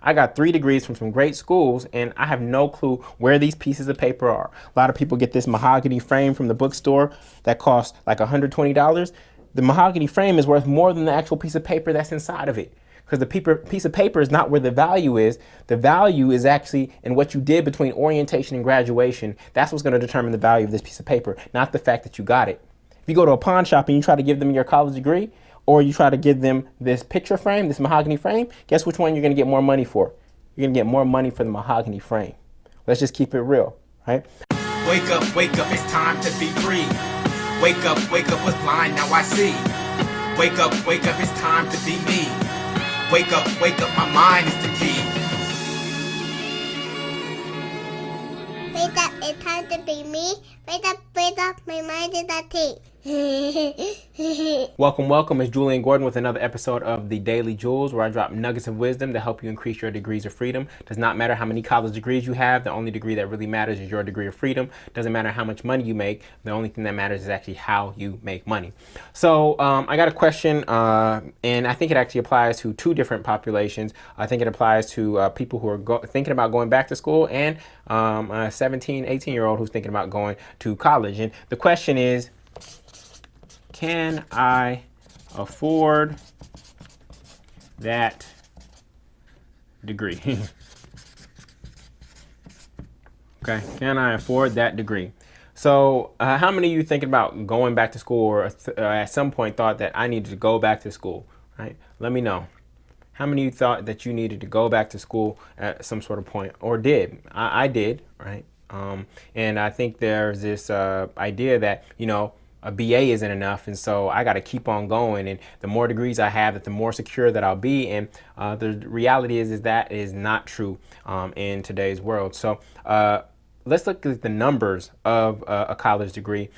I got 3 degrees from some great schools, and I have no clue where these pieces of paper are. A lot of people get this mahogany frame from the bookstore that costs like $120. The mahogany frame is worth more than the actual piece of paper that's inside of it. Because the piece of paper is not where the value is. The value is actually in what you did between orientation and graduation. That's what's going to determine the value of this piece of paper, not the fact that you got it. If you go to a pawn shop and you try to give them your college degree, or you try to give them this picture frame, this mahogany frame, guess which one you're going to get more money for? You're going to get more money for the mahogany frame. Let's just keep it real, right? Wake up, it's time to be free. Wake up, what's blind, now I see. Wake up, it's time to be me. Wake up, my mind is the key. Wake up, it's time to be me. Wake up, my mind is the key. Welcome. It's Jullien Gordon with another episode of the Daily Jules, where I drop nuggets of wisdom to help you increase your degrees of freedom. Does not matter how many college degrees you have. The only degree that really matters is your degree of freedom. Doesn't matter how much money you make. The only thing that matters is actually how you make money. So I got a question, and I think it actually applies to 2 different populations. I think it applies to people who are thinking about going back to school, and a 17, 18-year-old who's thinking about going to college. And the question is, can I afford that degree? Okay, can I afford that degree? So how many of you thinking about going back to school, or at some point thought that I needed to go back to school, right? Let me know. How many of you thought that you needed to go back to school at some sort of point, or did? I did, right? And I think there's this idea that, you know, a BA isn't enough, and so I got to keep on going, and the more degrees I have, the more secure that I'll be. And the reality is that is not true in today's world. So let's look at the numbers of a college degree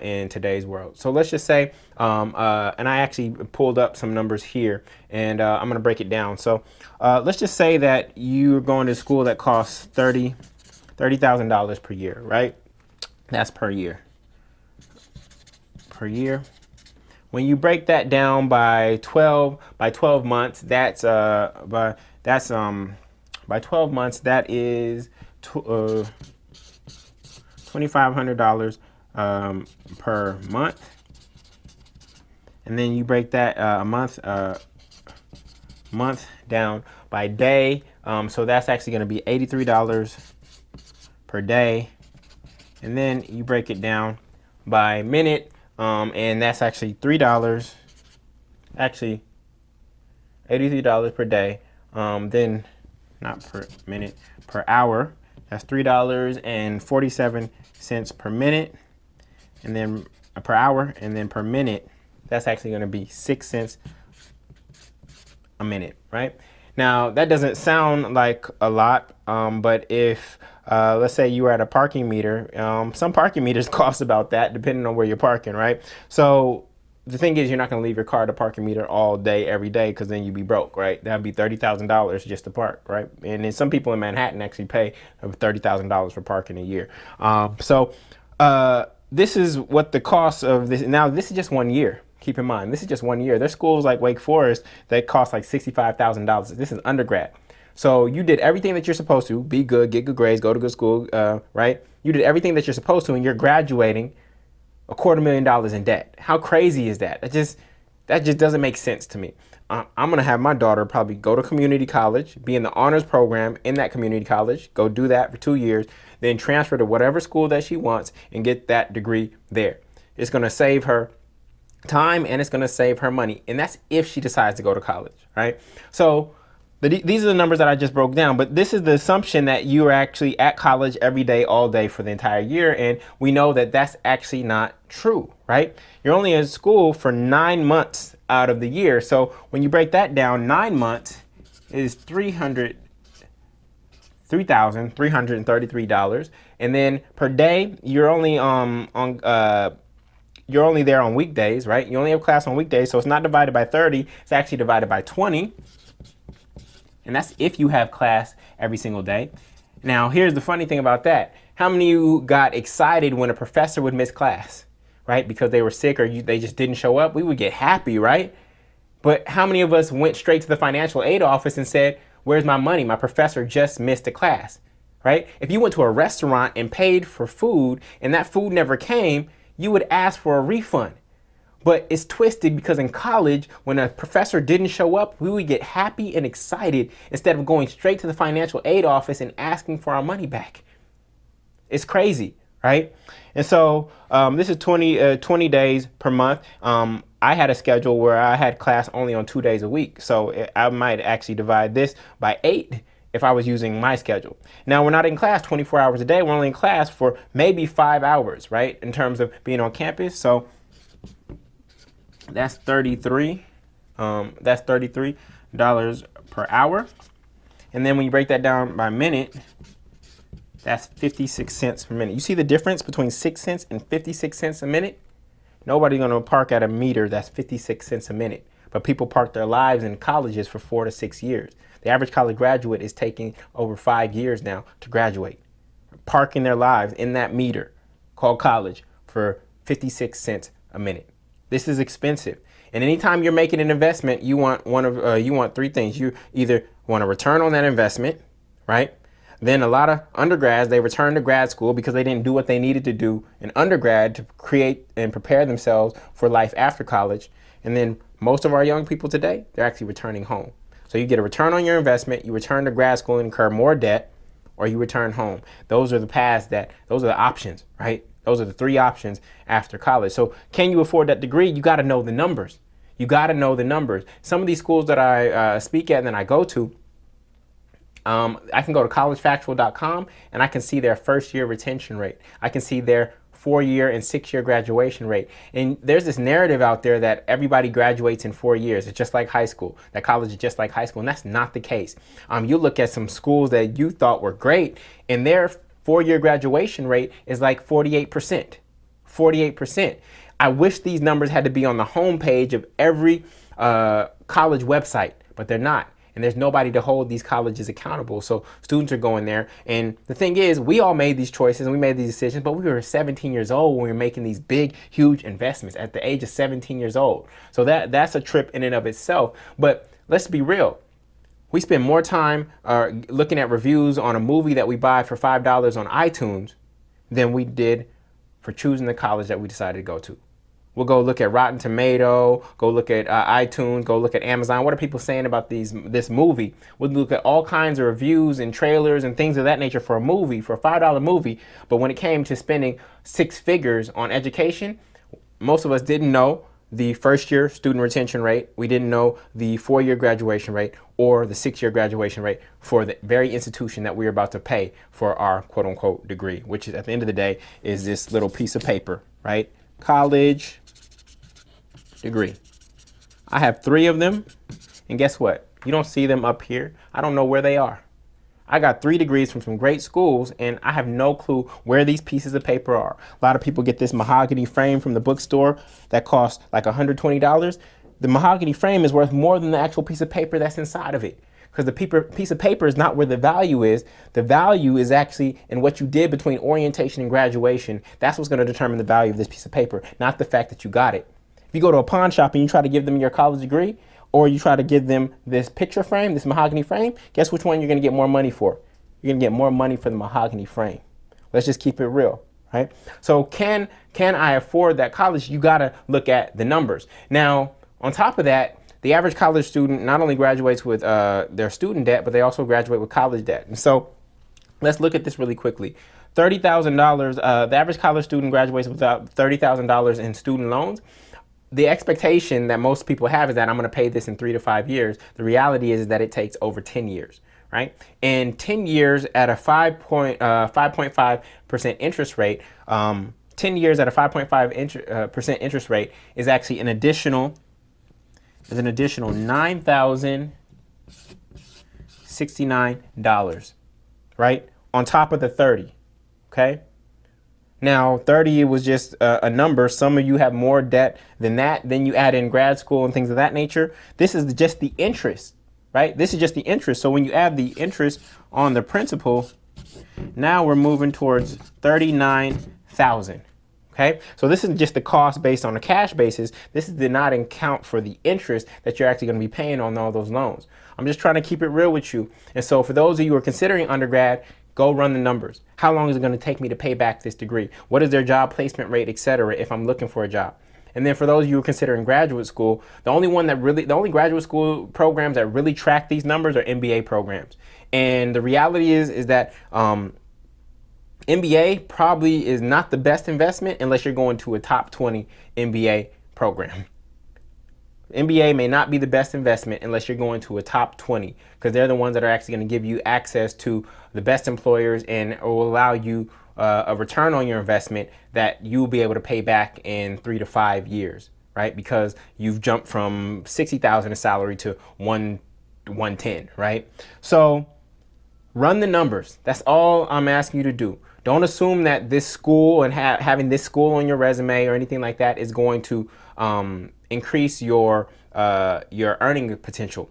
in today's world. So let's just say, and I actually pulled up some numbers here, and I'm going to break it down. So let's just say that you're going to school that costs $30,000 per year, right? That's per year. Per year. When you break that down by 12 months, that's by 12 months, that is $2,500 per month. And then you break that a month down by day, so that's actually going to be $83 per day. And then you break it down by minute, and that's actually $3, actually $83 per day. Then not per minute, per hour. That's $3.47 per minute, and then per hour, and then per minute, that's actually going to be 6 cents a minute, right? Now that doesn't sound like a lot, but if let's say you were at a parking meter, some parking meters cost about that, depending on where you're parking, right? So the thing is, you're not going to leave your car at a parking meter all day, every day, because then you'd be broke, right? That'd be $30,000 just to park, right? And then some people in Manhattan actually pay $30,000 for parking a year. This is what the cost of this. Now, this is just 1 year. Keep in mind, this is just 1 year. There's schools like Wake Forest that cost like $65,000. This is undergrad. So you did everything that you're supposed to, be good, get good grades, go to good school, right? You did everything that you're supposed to, and you're graduating $250,000 in debt. How crazy is that? That just doesn't make sense to me. I'm going to have my daughter probably go to community college, be in the honors program in that community college, go do that for 2 years, then transfer to whatever school that she wants and get that degree there. It's going to save her time, and it's going to save her money. And that's if she decides to go to college, right? So these are the numbers that I just broke down, but this is the assumption that you are actually at college every day, all day for the entire year. And we know that that's actually not true, right? You're only in school for 9 months out of the year. So when you break that down, 9 months is $3,333. And then per day, you're only you're only there on weekdays, right? You only have class on weekdays, so it's not divided by 30. It's actually divided by 20. And that's if you have class every single day. Now, here's the funny thing about that. How many of you got excited when a professor would miss class, right? Because they were sick, or they just didn't show up? We would get happy, right? But how many of us went straight to the financial aid office and said, Where's my money? My professor just missed a class, right? If you went to a restaurant and paid for food and that food never came, you would ask for a refund. But it's twisted because in college, when a professor didn't show up, we would get happy and excited instead of going straight to the financial aid office and asking for our money back. It's crazy, right? And so this is 20 days per month. I had a schedule where I had class only on 2 days a week. So I might actually divide this by 8 if I was using my schedule. Now, we're not in class 24 hours a day. We're only in class for maybe 5 hours, right? In terms of being on campus. So that's 33. That's $33 per hour. And then when you break that down by minute, that's 56 cents per minute. You see the difference between 6 cents and 56 cents a minute? Nobody's going to park at a meter that's 56 cents a minute. But people park their lives in colleges for 4 to 6 years. The average college graduate is taking over 5 years now to graduate. Parking their lives in that meter called college for 56 cents a minute. This is expensive. And anytime you're making an investment, you want three things. You either want a return on that investment, right? Then a lot of undergrads, they return to grad school because they didn't do what they needed to do in undergrad to create and prepare themselves for life after college. And then most of our young people today, they're actually returning home. So you get a return on your investment, you return to grad school and incur more debt, or you return home. Those are the paths those are the options, right? Those are the 3 options after college. So can you afford that degree? You got to know the numbers. You got to know the numbers. Some of these schools that I speak at and then I go to, I can go to collegefactual.com and I can see their first year retention rate. I can see their 4-year and 6-year graduation rate. And there's this narrative out there that everybody graduates in 4 years. It's just like high school, that college is just like high school. And that's not the case. You look at some schools that you thought were great and their 4-year graduation rate is like 48%. 48%. I wish these numbers had to be on the homepage of every college website, but they're not. And there's nobody to hold these colleges accountable. So students are going there. And the thing is, we all made these choices and we made these decisions, but we were 17 years old when we were making these big, huge investments at the age of 17 years old. So that's a trip in and of itself. But let's be real. We spend more time looking at reviews on a movie that we buy for $5 on iTunes than we did for choosing the college that we decided to go to. We'll go look at Rotten Tomato, go look at iTunes, go look at Amazon. What are people saying about this movie? We'll look at all kinds of reviews and trailers and things of that nature for a movie, for a $5 movie. But when it came to spending 6 figures on education, most of us didn't know the first-year student retention rate. We didn't know the 4-year graduation rate or the 6-year graduation rate for the very institution that we're about to pay for our quote-unquote degree, which is, at the end of the day, is this little piece of paper, right? College degree. I have 3 of them, and guess what? You don't see them up here. I don't know where they are. I got 3 degrees from some great schools, and I have no clue where these pieces of paper are. A lot of people get this mahogany frame from the bookstore that costs like $120. The mahogany frame is worth more than the actual piece of paper that's inside of it, because the piece of paper is not where the value is. The value is actually in what you did between orientation and graduation. That's what's going to determine the value of this piece of paper, not the fact that you got it. If you go to a pawn shop and you try to give them your college degree, or you try to give them this picture frame, this mahogany frame, guess which one you're going to get more money for? You're going to get more money for the mahogany frame. Let's just keep it real, right? So can I afford that college? You got to look at the numbers. Now, on top of that, the average college student not only graduates with their student debt, but they also graduate with college debt. And so let's look at this really quickly. $30,000, the average college student graduates with $30,000 in student loans. The expectation that most people have is that I'm going to pay this in 3 to 5 years. The reality is that it takes over 10 years, right? And 10 years at a 5.5% interest rate, 10 years at a 5.5% interest rate is actually an additional $9,069, right? On top of the 30, okay? Now, 30 was just a number. Some of you have more debt than that. Then you add in grad school and things of that nature. This is just the interest, right? This is just the interest. So when you add the interest on the principal, now we're moving towards $39,000, Okay, so this is just the cost based on a cash basis. This did not account for the interest that you're actually going to be paying on all those loans. I'm just trying to keep it real with you. And so for those of you who are considering undergrad, go run the numbers. How long is it going to take me to pay back this degree? What is their job placement rate, etc., if I'm looking for a job? And then for those of you who are considering graduate school, the only graduate school programs that really track these numbers are MBA programs. And the reality is that MBA probably is not the best investment unless you're going to a top 20 MBA program. MBA may not be the best investment unless you're going to a top 20, because they're the ones that are actually going to give you access to the best employers and will allow you a return on your investment that you'll be able to pay back in 3 to 5 years, right? Because you've jumped from 60,000 in salary to 110, right? So run the numbers. That's all I'm asking you to do. Don't assume that this school and having this school on your resume or anything like that is going to increase your earning potential.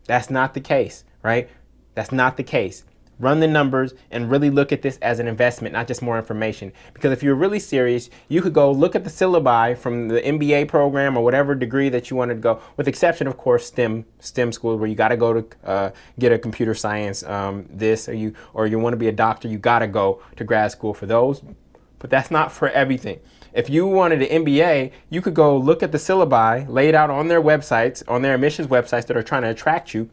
That's not the case, right? That's not the case. Run the numbers and really look at this as an investment, not just more information. Because if you're really serious, you could go look at the syllabi from the MBA program or whatever degree that you wanted to go, with exception, of course, STEM school, where you got to go to get a computer science, or you want to be a doctor, you got to go to grad school for those. But that's not for everything. If you wanted an MBA, you could go look at the syllabi laid out on their websites, on their admissions websites that are trying to attract you.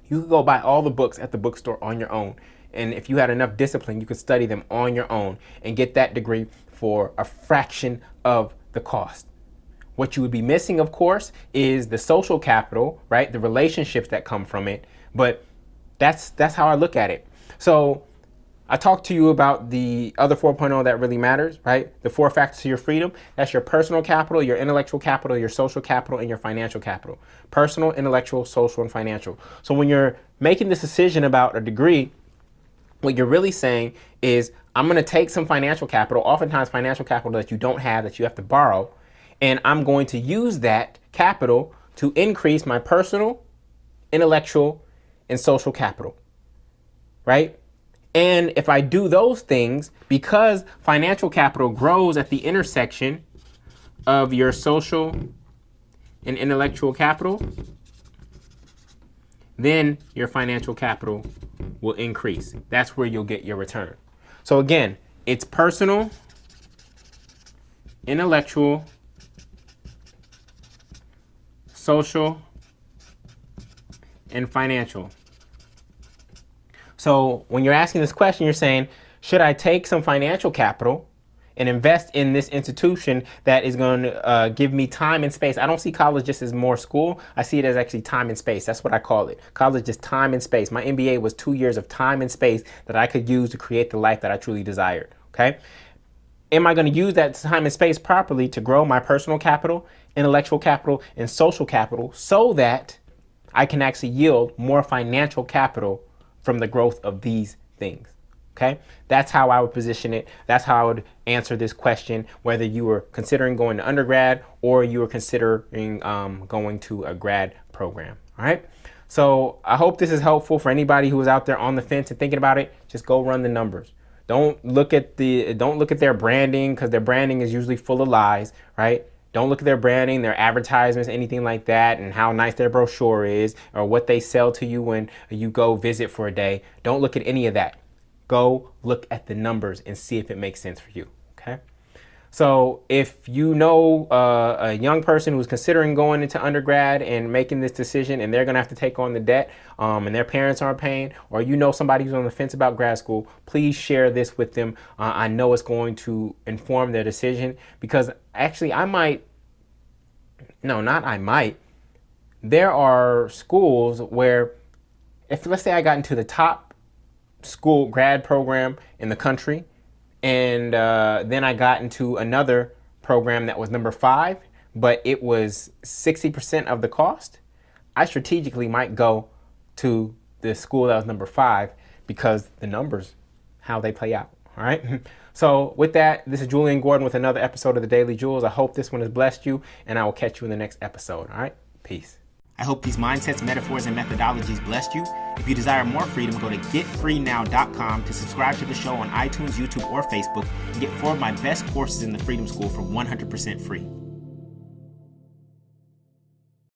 You could go buy all the books at the bookstore on your own. And if you had enough discipline, you could study them on your own and get that degree for a fraction of the cost. What you would be missing, of course, is the social capital, right? The relationships that come from it. But that's how I look at it. So I talked to you about the other 4.0 that really matters, right? The 4 factors to your freedom. That's your personal capital, your intellectual capital, your social capital, and your financial capital. Personal, intellectual, social, and financial. So when you're making this decision about a degree, what you're really saying is, I'm going to take some financial capital, oftentimes financial capital that you don't have, that you have to borrow, and I'm going to use that capital to increase my personal, intellectual, and social capital, right? And if I do those things, because financial capital grows at the intersection of your social and intellectual capital, then your financial capital will increase. That's where you'll get your return. So again, it's personal, intellectual, social, and financial. So when you're asking this question, you're saying, should I take some financial capital and invest in this institution that is going to give me time and space? I don't see college just as more school. I see it as actually time and space. That's what I call it. College is time and space. My MBA was 2 years of time and space that I could use to create the life that I truly desired. Okay. Am I going to use that time and space properly to grow my personal capital, intellectual capital, and social capital so that I can actually yield more financial capital from the growth of these things? Okay, that's how I would position it. That's how I would answer this question, whether you were considering going to undergrad or you were considering going to a grad program. All right. So I hope this is helpful for anybody who is out there on the fence and thinking about it. Just go run the numbers. Don't look at their branding, because their branding is usually full of lies, right? Don't look at their branding, their advertisements, anything like that, and how nice their brochure is, or what they sell to you when you go visit for a day. Don't look at any of that. Go look at the numbers and see if it makes sense for you, okay? So if you know a young person who's considering going into undergrad and making this decision, and they're going to have to take on the debt, and their parents aren't paying, or you know somebody who's on the fence about grad school, please share this with them. I know it's going to inform their decision, because actually there are schools where, if let's say I got into the top school grad program in the country, and then I got into another program that was number 5, but it was 60% of the cost, I strategically might go to the school that was number 5, because the numbers, how they play out. All right. So with that, this is Jullien Gordon with another episode of the Daily Jules. I hope this one has blessed you, and I will catch you in the next episode. All right. Peace. I hope these mindsets, metaphors, and methodologies blessed you. If you desire more freedom, go to getfreenow.com to subscribe to the show on iTunes, YouTube, or Facebook, and get 4 of my best courses in the Freedom School for 100% free.